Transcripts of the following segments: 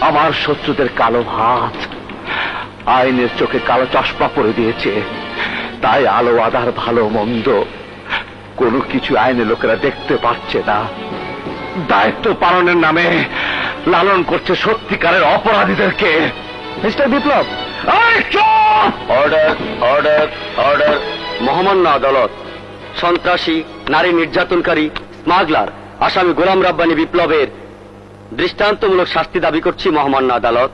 আমার শত্রুদের কালো ভাত আইনের চোখে কালো চশমা পরে দিয়েছে। তাই আলো আধার ভালো মন্দ কোনো কিছু আইনের লোকেরা দেখতে পাচ্ছে না। দায়িত্ব পালনের নামে লালন করছে সত্যিকারের অপরাধীদেরকে। মিস্টার বিপ্লব, অর্ডার অর্ডার অর্ডার। মহামান্য আদালত, সন্ত্রাসী, নারী নির্যাতনকারী, স্মাগলার আসামি গোলাম রাব্বানী বিপ্লবের দৃষ্টান্তমূলক শাস্তি দাবি করছি মহামান্য আদালত।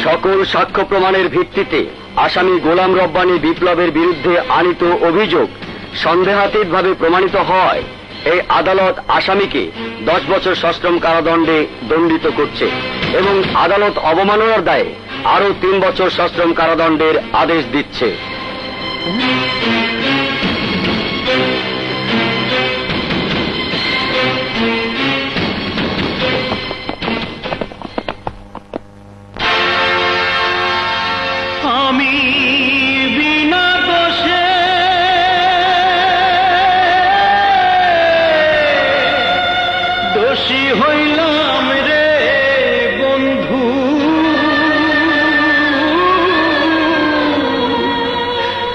সকল সাক্ষ্য প্রমাণের ভিত্তিতে আসামি গোলাম রব্বানী বিপ্লবের বিরুদ্ধে আনিত অভিযোগ সন্দেহাতীতভাবে প্রমাণিত হয় এই আদালত আসামিকে 10 বছর সশ্রম কারাদণ্ডে দণ্ডিত করছে এবং আদালত অবমাননার দায়ে আরো 3 বছর সশ্রম কারাদণ্ডের আদেশ দিচ্ছে। আমি বিনা দোষে দোষী হইলাম রে বন্ধু,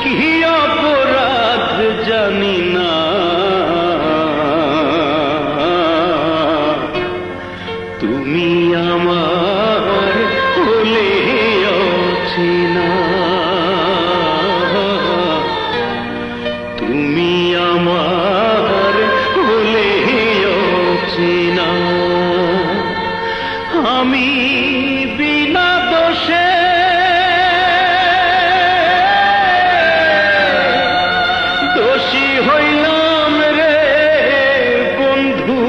কি অপরাধ জানি না, তুমি আমার হলে অচেনা, তুমি আমার হলে অচেনা। আমি বিনা দোষে দোষী হইলাম রে বন্ধু,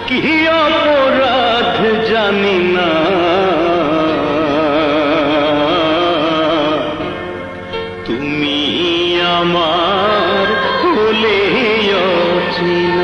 কি অপরাধ জানি না, তুমি আমার হলে অচেনা।